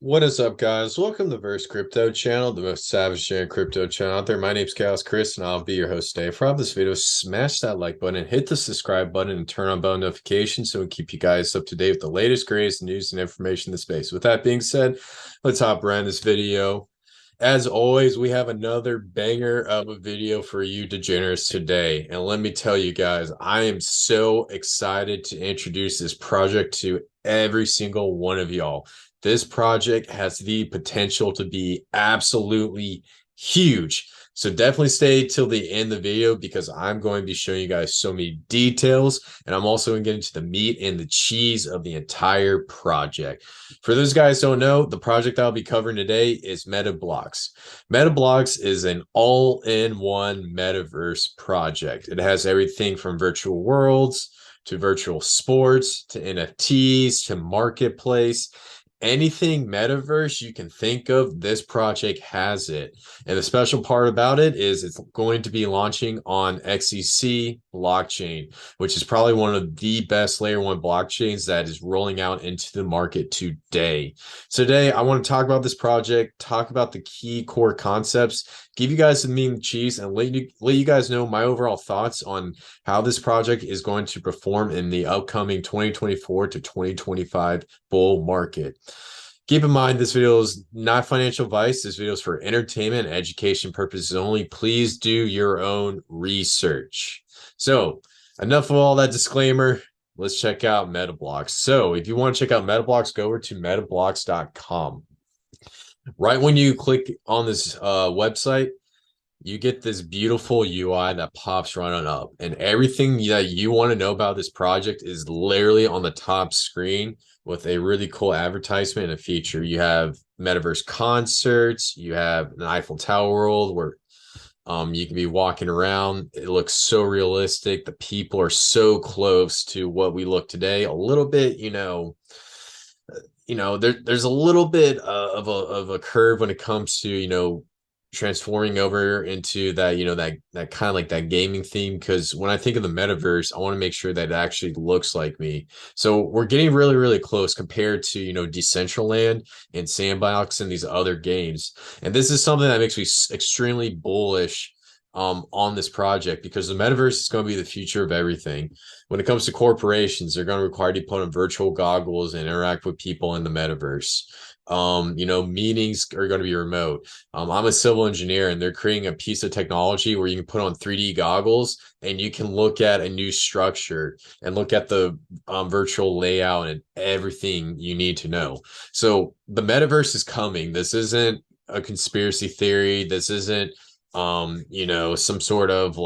What is up, guys? Welcome to the Verse Crypto channel, the most savage crypto channel out there. My name's Kris, and I'll be your host today. If you love this video, smash that like button, hit the subscribe button, and turn on bell notifications so we keep you guys up to date with the latest, greatest news and information in the space. With that being said, let's hop right in this video. As always, we have another banger of a video for you degenerates today. And let me tell you guys, I am so excited to introduce this project to every single one of y'all. This project has the potential to be absolutely huge. So definitely stay till the end of the video because I'm going to be showing you guys so many details, and I'm also going to get into the meat and the cheese of the entire project. For those guys who don't know, the project I'll be covering today is Metabloqs. Metabloqs is an all-in-one metaverse project. It has everything from virtual worlds to virtual sports to NFTs to marketplace. Anything metaverse you can think of, this project has it. And the special part about it is it's going to be launching on XDC blockchain, which is probably one of the best layer one blockchains that is rolling out into the market today. So today I want to talk about this project, talk about the key core concepts, give you guys some meat and cheese, and let you guys know my overall thoughts on how this project is going to perform in the upcoming 2024 to 2025 bull market. Keep in mind, this video is not financial advice. This video is for entertainment and education purposes only. Please do your own research. So enough of all that disclaimer. Let's check out Metabloqs. So if you want to check out Metabloqs, go over to metabloqs.com. Right when you click on this website, you get this beautiful UI that pops right on up, and everything that you want to know about this project is literally on the top screen with a really cool advertisement and a feature. You have Metaverse concerts, you have an Eiffel Tower world where you can be walking around. It looks so realistic. The people are so close to what we look today. A little bit, there's a little bit of a curve when it comes to transforming over into that that kind of like that gaming theme, because when I think of the metaverse, I want to make sure that it actually looks like me. So we're getting really close compared to Decentraland and Sandbox and these other games, and this is something that makes me extremely bullish on this project, because the metaverse is going to be the future of everything. When it comes to corporations, they're going to require you to put on virtual goggles and interact with people in the metaverse. Meetings are going to be remote. I'm a civil engineer, and they're creating a piece of technology where you can put on 3D goggles and you can look at a new structure and look at the virtual layout and everything you need to know. So the metaverse is coming. This isn't a conspiracy theory. This isn't some sort of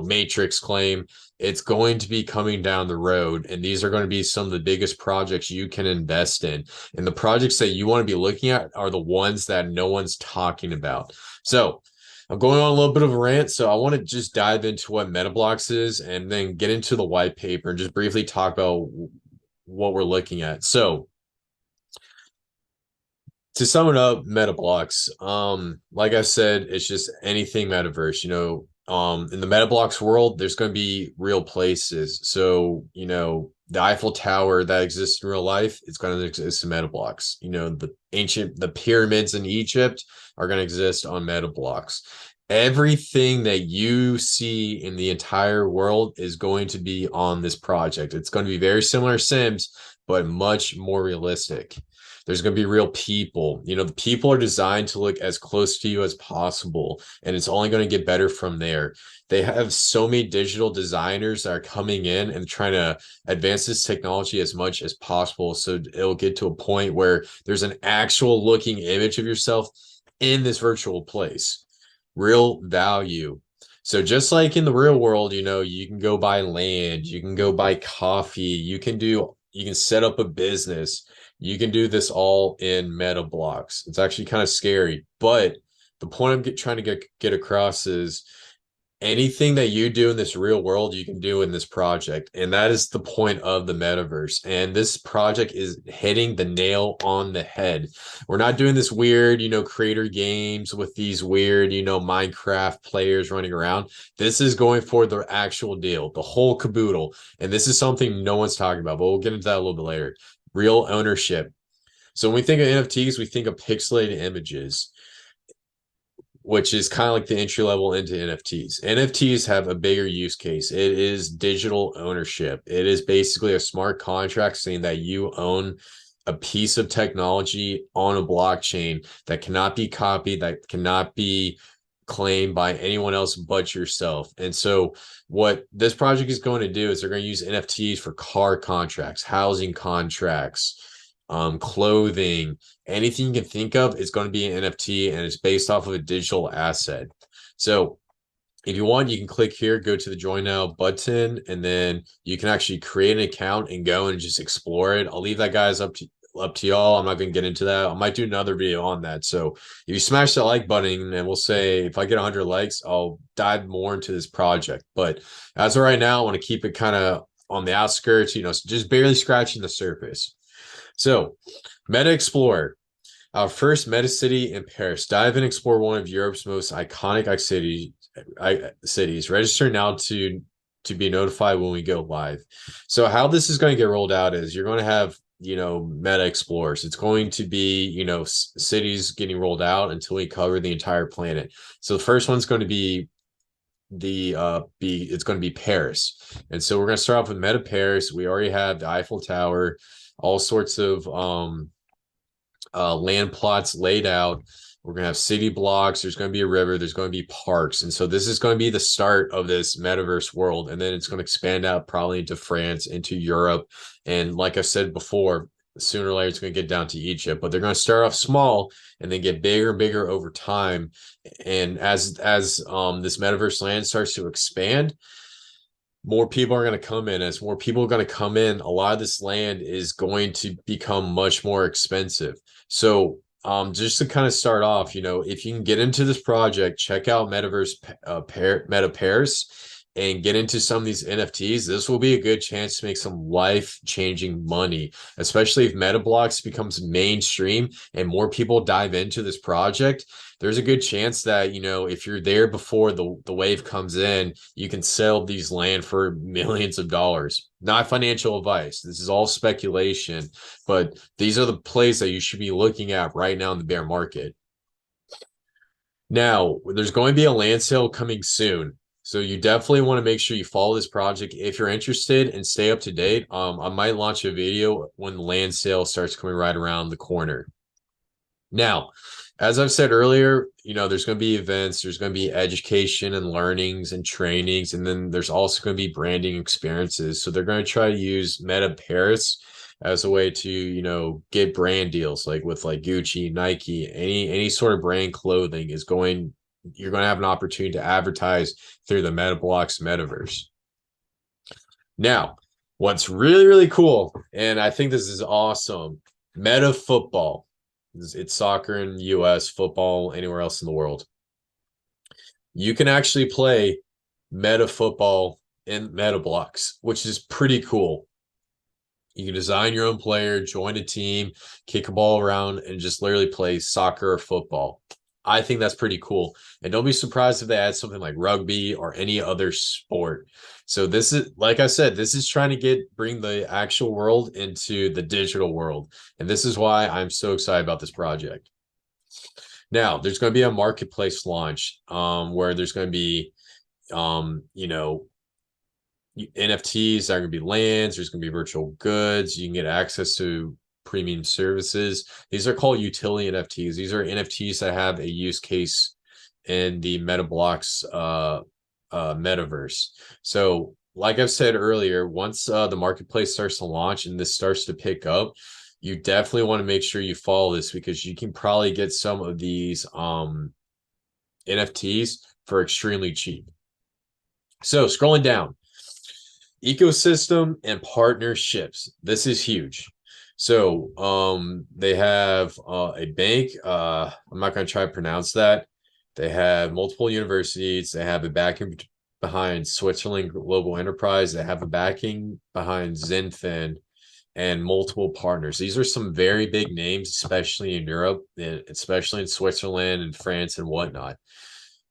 Matrix claim. It's going to be coming down the road, and these are going to be some of the biggest projects you can invest in. And the projects that you want to be looking at are the ones that no one's talking about. So I'm going on a little bit of a rant, so I want to just dive into what Metabloqs is and then get into the white paper and just briefly talk about what we're looking at. So to sum it up, Metabloqs, like I said, it's just anything metaverse. In the Metabloqs world, there's going to be real places. So, the Eiffel Tower that exists in real life, it's going to exist in Metabloqs. The pyramids in Egypt are going to exist on Metabloqs. Everything that you see in the entire world is going to be on this project. It's going to be very similar to Sims, but much more realistic. There's going to be real people. The people are designed to look as close to you as possible, and it's only going to get better from there. They have so many digital designers that are coming in and trying to advance this technology as much as possible, so it'll get to a point where there's an actual looking image of yourself in this virtual place. Real value. So just like in the real world, you can go buy land, you can go buy coffee, you can set up a business. You can do this all in Metabloqs. It's actually kind of scary, but the point I'm trying to get across is anything that you do in this real world, you can do in this project. And that is the point of the metaverse. And this project is hitting the nail on the head. We're not doing this weird, creator games with these weird, Minecraft players running around. This is going for the actual deal, the whole caboodle. And this is something no one's talking about, but we'll get into that a little bit later. Real ownership. So when we think of NFTs, we think of pixelated images, which is kind of like the entry level into NFTs. NFTs have a bigger use case. It is digital ownership. It is basically a smart contract saying that you own a piece of technology on a blockchain that cannot be copied, that cannot be claimed by anyone else but yourself. And so what this project is going to do is they're going to use NFTs for car contracts, housing contracts, clothing, anything you can think of is going to be an NFT, and it's based off of a digital asset. So if you want, you can click here, go to the join now button, and then you can actually create an account and go and just explore it. I'll leave that guys up to y'all. I'm not going to get into that. I might do another video on that. So if you smash that like button, and we'll say if I get 100 likes, I'll dive more into this project. But as of right now, I want to keep it kind of on the outskirts, just barely scratching the surface. So Meta Explorer, our first meta city in Paris. Dive and explore one of Europe's most iconic cities. Register now to be notified when we go live. So how this is going to get rolled out is you're going to have, Meta Explorers. It's going to be, cities getting rolled out until we cover the entire planet. So the first one's going to be it's going to be Paris. And so we're going to start off with Meta Paris. We already have the Eiffel Tower, all sorts of land plots laid out. We're going to have city blocks. There's going to be a river. There's going to be parks. And so this is going to be the start of this metaverse world. And then it's going to expand out probably into France, into Europe. And like I said before, sooner or later, it's going to get down to Egypt. But they're going to start off small and then get bigger and bigger over time. And as this metaverse land starts to expand, more people are going to come in. As more people are going to come in, a lot of this land is going to become much more expensive. So just to kind of start off, if you can get into this project, check out Metaverse Meta Paris and get into some of these NFTs. This will be a good chance to make some life-changing money, especially if Metabloqs becomes mainstream and more people dive into this project. There's a good chance that, if you're there before the wave comes in, you can sell these land for millions of dollars. Not financial advice. This is all speculation, but these are the plays that you should be looking at right now in the bear market. Now, there's going to be a land sale coming soon. So you definitely want to make sure you follow this project if you're interested and stay up to date. I might launch a video when the land sale starts coming right around the corner. Now, as I've said earlier, there's going to be events, there's going to be education and learnings and trainings, and then there's also going to be branding experiences. So they're going to try to use Meta Paris as a way to, get brand deals like with Gucci, Nike, any sort of brand clothing you're going to have an opportunity to advertise through the Metabloqs metaverse. Now, what's really, really cool, and I think this is awesome, Meta Football. It's soccer in the US, football anywhere else in the world. You can actually play Meta Football in Metabloqs, which is pretty cool. You can design your own player, join a team, kick a ball around, and just literally play soccer or football. I think that's pretty cool. And don't be surprised if they add something like rugby or any other sport. So this is, like I said, this is trying to bring the actual world into the digital world. And this is why I'm so excited about this project. Now, there's going to be a marketplace launch where there's going to be, NFTs, that are going to be lands, there's going to be virtual goods. You can get access to premium services. These are called utility NFTs. These are NFTs that have a use case in the Metabloqs metaverse. So like I've said earlier, once the marketplace starts to launch and this starts to pick up, you definitely want to make sure you follow this because you can probably get some of these NFTs for extremely cheap. So scrolling down, ecosystem and partnerships. This is huge. So they have a bank. I'm not going to try to pronounce that. They have multiple universities. They have a backing behind Switzerland Global Enterprise. They have a backing behind Zenfin and multiple partners. These are some very big names, especially in Europe, and especially in Switzerland and France and whatnot.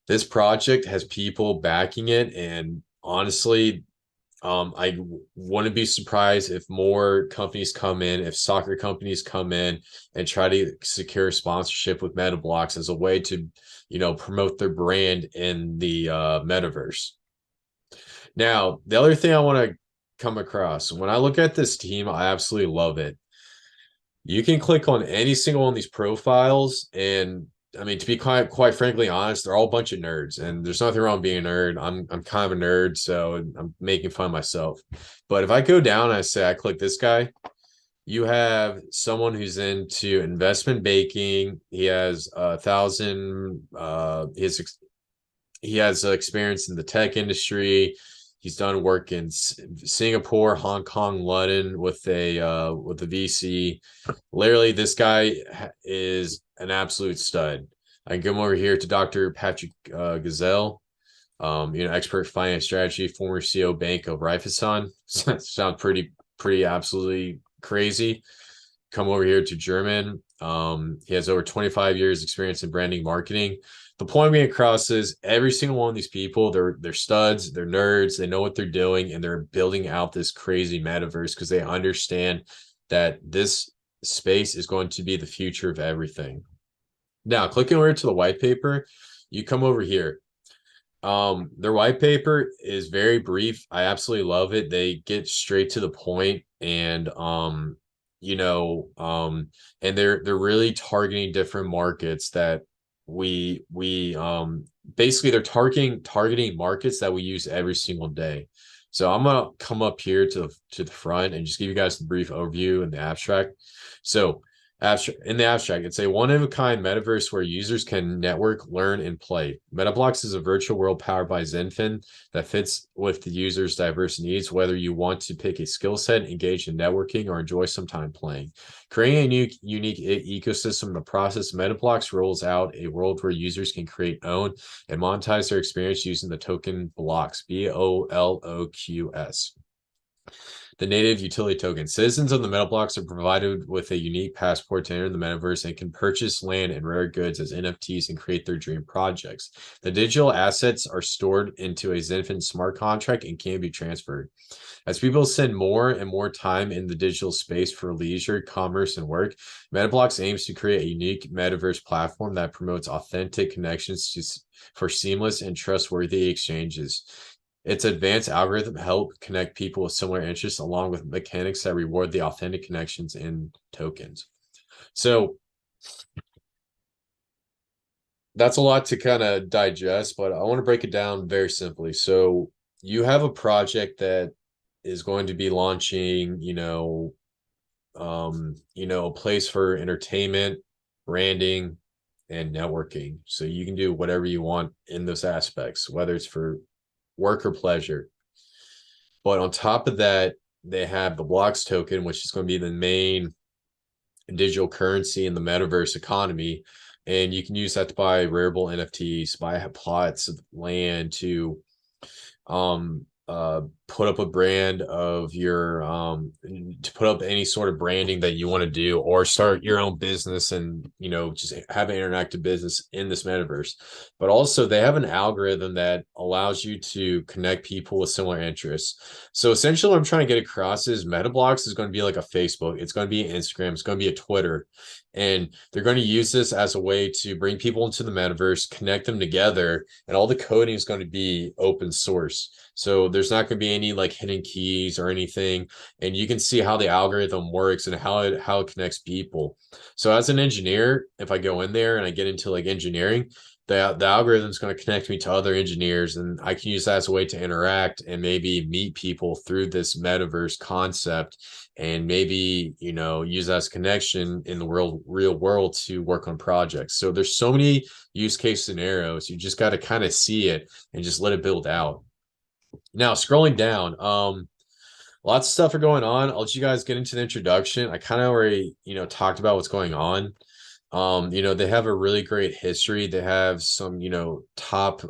This project has people backing it. And honestly, I wouldn't be surprised if more companies come in, if soccer companies come in and try to secure sponsorship with Metabloqs as a way to, promote their brand in the metaverse. Now, the other thing I want to come across when I look at this team, I absolutely love it. You can click on any single one of these profiles, and I mean, to be quite frankly honest, they're all a bunch of nerds, and there's nothing wrong being a nerd. I'm kind of a nerd, so I'm making fun of myself. But if I go down and I say I click this guy, you have someone who's into investment banking. He has 1,000. He has experience in the tech industry. He's done work in Singapore, Hong Kong, London with a VC. Literally, this guy is an absolute stud. I can come over here to Dr. Patrick Gazelle, expert finance strategy, former CEO Bank of Raiffeisen. Sounds pretty absolutely crazy. Come over here to German. He has over 25 years experience in branding marketing. The point I'm getting across is every single one of these people, they're studs, they're nerds, they know what they're doing, and they're building out this crazy metaverse because they understand that this space is going to be the future of everything. Now, clicking over to the white paper, you come over here. Their white paper is very brief. I absolutely love it. They get straight to the point, and and they're really targeting different markets that we basically they're targeting markets that we use every single day. So I'm gonna come up here to the front and just give you guys the brief overview in the abstract. So in the abstract, it's a one-of-a-kind metaverse where users can network, learn, and play. Metabloqs is a virtual world powered by Zenfin that fits with the user's diverse needs, whether you want to pick a skill set, engage in networking, or enjoy some time playing. Creating a unique ecosystem in the process, Metabloqs rolls out a world where users can create, own, and monetize their experience using the token blocks, BOLOQS. The native utility token. Citizens of the Metabloqs are provided with a unique passport to enter the metaverse and can purchase land and rare goods as NFTs and create their dream projects. The digital assets are stored into a Zenfin smart contract and can be transferred. As people spend more and more time in the digital space for leisure, commerce, and work, Metabloqs aims to create a unique metaverse platform that promotes authentic connections for seamless and trustworthy exchanges. Its advanced algorithm help connect people with similar interests along with mechanics that reward the authentic connections in tokens. So that's a lot to kind of digest, but I want to break it down very simply. So you have a project that is going to be launching, a place for entertainment, branding, and networking. So you can do whatever you want in those aspects, whether it's for work or pleasure. But on top of that, they have the blocks token, which is going to be the main digital currency in the metaverse economy. And you can use that to buy rareable NFTs, buy plots of land, to put up a brand of your to put up any sort of branding that you want to do, or start your own business and just have an interactive business in this metaverse. But also they have an algorithm that allows you to connect people with similar interests. So essentially what I'm trying to get across is Metabloqs is going to be like a Facebook, it's going to be an Instagram, it's going to be a Twitter, and they're going to use this as a way to bring people into the metaverse, connect them together, and all the coding is going to be open source. So there's not going to be any like hidden keys or anything, and you can see how the algorithm works and how it connects people. So as an engineer, if I go in there and I get into like engineering, the algorithm is going to connect me to other engineers, and I can use that as a way to interact and maybe meet people through this metaverse concept, and maybe use that as a connection in the real world to work on projects. So there's so many use case scenarios. You just got to kind of see it and just let it build out. Now, scrolling down, lots of stuff are going on. I'll let you guys get into the introduction. I kind of already, talked about what's going on. They have a really great history. They have some, top,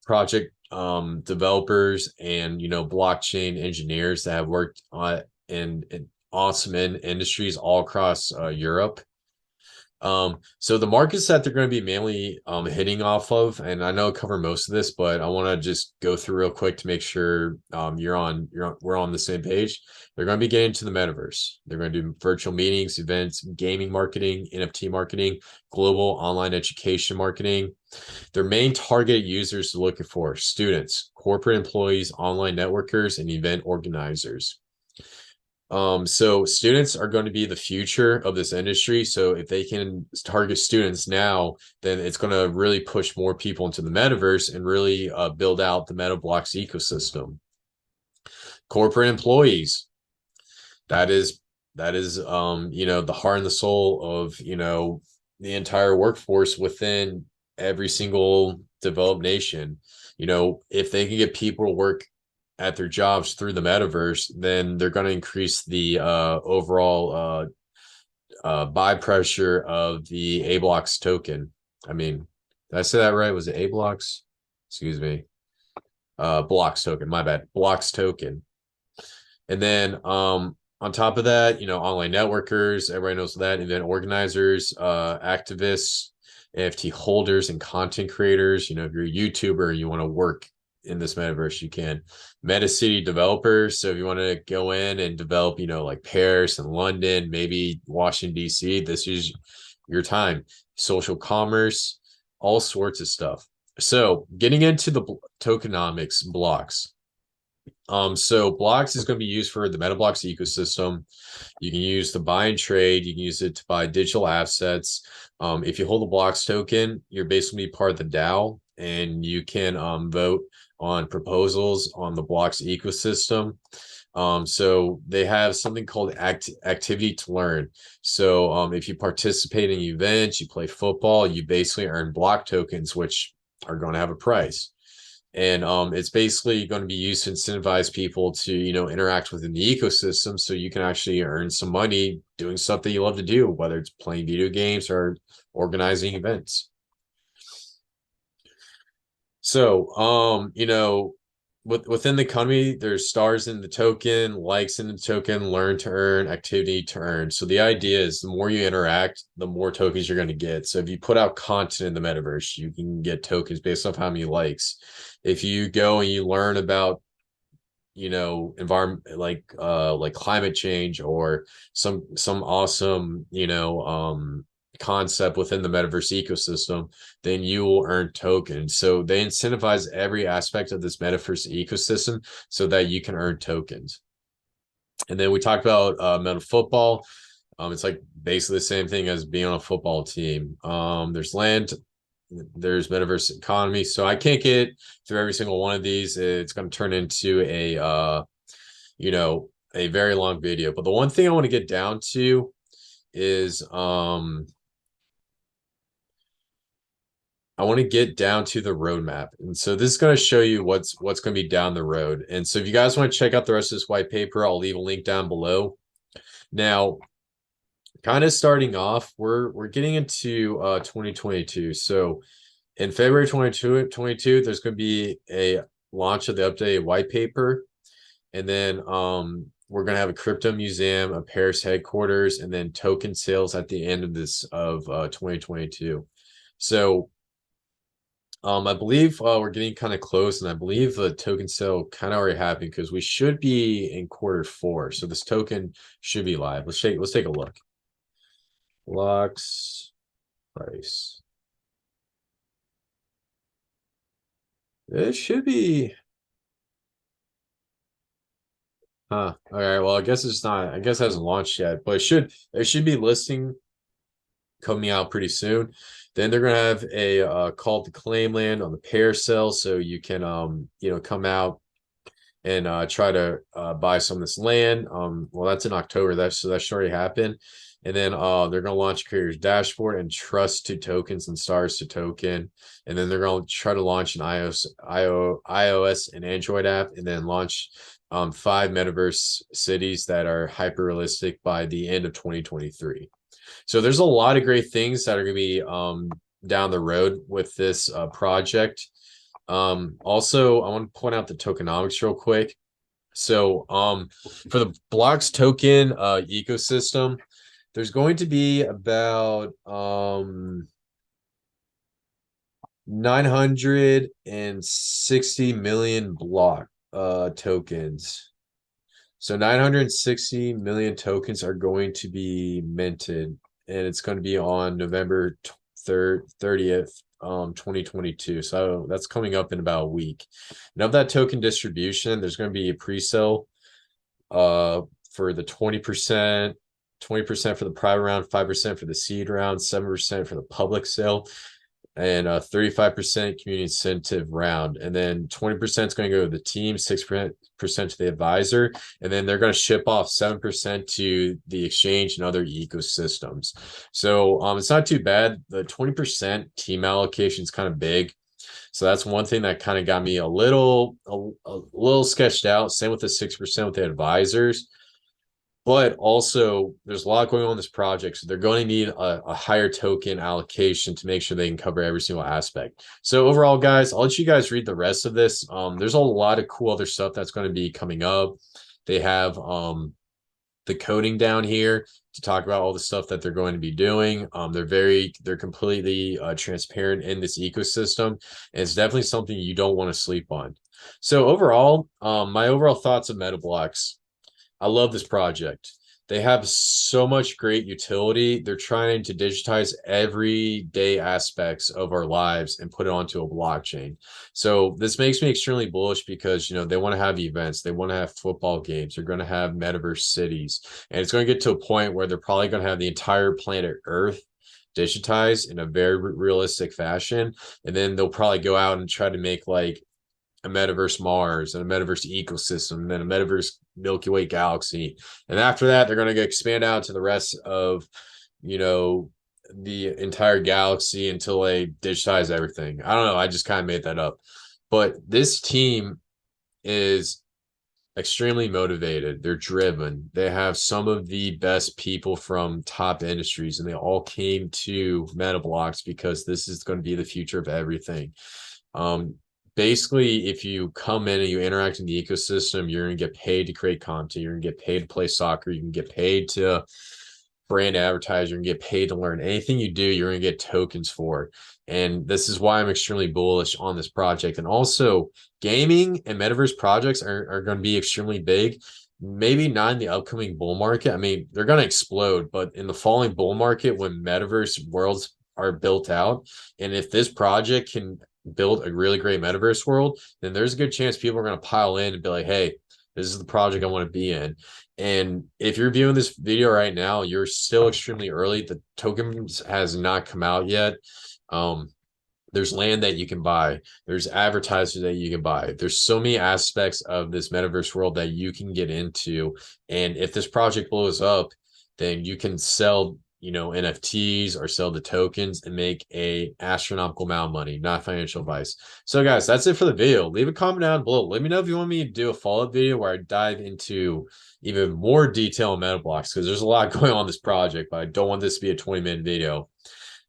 project developers and, blockchain engineers that have worked on in awesome industries all across Europe. So the markets that they're going to be mainly hitting off of, and I know I cover most of this, but I want to just go through real quick to make sure we're on the same page. They're going to be getting to the metaverse. They're going to do virtual meetings, events, gaming marketing, NFT marketing, global online education marketing. Their main target users are looking for students, corporate employees, online networkers, and event organizers. So students are going to be the future of this industry. So if they can target students now, then it's going to really push more people into the metaverse and really build out the Metabloqs ecosystem. Corporate employees, that is the heart and the soul of the entire workforce within every single developed nation. If they can get people to work at their jobs through the metaverse, then they're going to increase the overall buy pressure of the Ablox token. I mean, did I say that right? Was it Ablox? Excuse me. Blocks token. My bad. Blocks token. And then on top of that, online networkers, everybody knows that, event organizers, activists, NFT holders, and content creators. If you're a YouTuber and you want to work in this metaverse, you can. Meta city developers, so if you want to go in and develop like Paris and London, maybe Washington DC, this is your time. Social commerce, all sorts of stuff. So getting into the tokenomics blocks. So blocks is going to be used for the Metabloqs ecosystem. You can use to buy and trade. You can use it to buy digital assets. If you hold the blocks token, you're basically part of the DAO, and you can vote on proposals on the blocks ecosystem. So they have something called activity to learn. So if you participate in events, you play football, you basically earn block tokens, which are going to have a price. And it's basically going to be used to incentivize people to interact within the ecosystem, so you can actually earn some money doing stuff that you love to do, whether it's playing video games or organizing events. So within the economy, there's stars in the token, likes in the token, learn to earn, activity to earn. So the idea is the more you interact, the more tokens you're going to get. So if you put out content in the metaverse, you can get tokens based off how many likes. If you go and you learn about environment, like climate change or some awesome concept within the metaverse ecosystem, then you will earn tokens. So they incentivize every aspect of this metaverse ecosystem so that you can earn tokens. And then we talked about meta football. It's like basically the same thing as being on a football team. There's land, there's metaverse economy. So I can't get through every single one of these. It's going to turn into a very long video. But the one thing I want to get down to is I want to get down to the roadmap. And so this is going to show you what's going to be down the road. And so if you guys want to check out the rest of this white paper, I'll leave a link down below. Now, kind of starting off, we're getting into 2022. So in February 2022, there's going to be a launch of the updated white paper. And then we're going to have a crypto museum, a Paris headquarters, and then token sales at the end of 2022. So I believe we're getting kind of close, and I believe the token sale kind of already happened because we should be in Q4. So this token should be live. Let's take a look. Blocks price. It should be. Huh. All right. Well, I guess it's not. I guess it hasn't launched yet, but it should be listing coming out pretty soon. Then they're gonna have a call to claim land on the pair sale, so you can come out and try to buy some of this land. Well, that's in October. That should already happen. And then they're gonna launch Creator's Dashboard and Trust to Tokens and Stars to Token. And then they're gonna try to launch an iOS and Android app, and then launch 5 metaverse cities that are hyper realistic by the end of 2023. So there's a lot of great things that are going to be down the road with this project. Also, I want to point out the tokenomics real quick. So for the blocks token ecosystem, There's going to be about 960 million block tokens. So 960 million tokens are going to be minted, and it's going to be on November 3rd, 30th, 2022. So that's coming up in about a week. And of that token distribution, there's going to be a pre-sale for the 20%, 20% for the private round, 5% for the seed round, 7% for the public sale, and 35% community incentive round. And then 20% is going to go to the team, 6% to the advisor, and then they're going to ship off 7% to the exchange and other ecosystems. So it's not too bad. The 20% team allocation is kind of big. So that's one thing that kind of got me a little sketched out. Same with the 6% with the advisors. But also, there's a lot going on in this project, so they're going to need a higher token allocation to make sure they can cover every single aspect. So overall, guys, I'll let you guys read the rest of this. There's a lot of cool other stuff that's going to be coming up. They have the coding down here to talk about all the stuff that they're going to be doing. They're completely transparent in this ecosystem, and it's definitely something you don't want to sleep on. So overall, my overall thoughts of Metabloqs. I love this project. They have so much great utility. They're trying to digitize everyday aspects of our lives and put it onto a blockchain. So this makes me extremely bullish because, they want to have events. They want to have football games. They're going to have metaverse cities. And it's going to get to a point where they're probably going to have the entire planet Earth digitized in a very realistic fashion. And then they'll probably go out and try to make like a metaverse Mars and a metaverse ecosystem, and then a metaverse Milky Way galaxy. And after that, they're going to expand out to the rest of, the entire galaxy until they digitize everything. I don't know. I just kind of made that up. But this team is extremely motivated. They're driven. They have some of the best people from top industries, and they all came to Metabloqs because this is going to be the future of everything. Basically, if you come in and you interact in the ecosystem, you're going to get paid to create content. You're going to get paid to play soccer. You can get paid to brand advertise. You're going to get paid to learn. Anything you do, you're going to get tokens for. And this is why I'm extremely bullish on this project. And also, gaming and metaverse projects are going to be extremely big. Maybe not in the upcoming bull market. I mean, they're going to explode, but in the falling bull market, when metaverse worlds are built out, and if this project can build a really great metaverse world, then there's a good chance people are going to pile in and be like, hey, this is the project I want to be in. And if you're viewing this video right now, you're still extremely early. The tokens has not come out yet. There's land that you can buy. There's advertisers that you can buy. There's so many aspects of this metaverse world that you can get into. And if this project blows up, then you can sell NFTs or sell the tokens and make a astronomical amount of money, not financial advice. So guys, that's it for the video. Leave a comment down below. Let me know if you want me to do a follow-up video where I dive into even more detail on Metabloqs, because there's a lot going on in this project, but I don't want this to be a 20-minute video.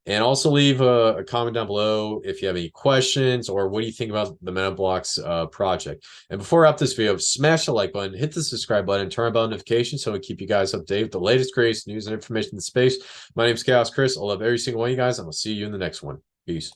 And also leave a comment down below if you have any questions or what do you think about the Metabloqs project. And before I wrap this video, smash the like button, hit the subscribe button, turn on bell notifications so we keep you guys updated with the latest, greatest news and information in the space. My name is Kris. I love every single one of you guys, and I'll see you in the next one. Peace.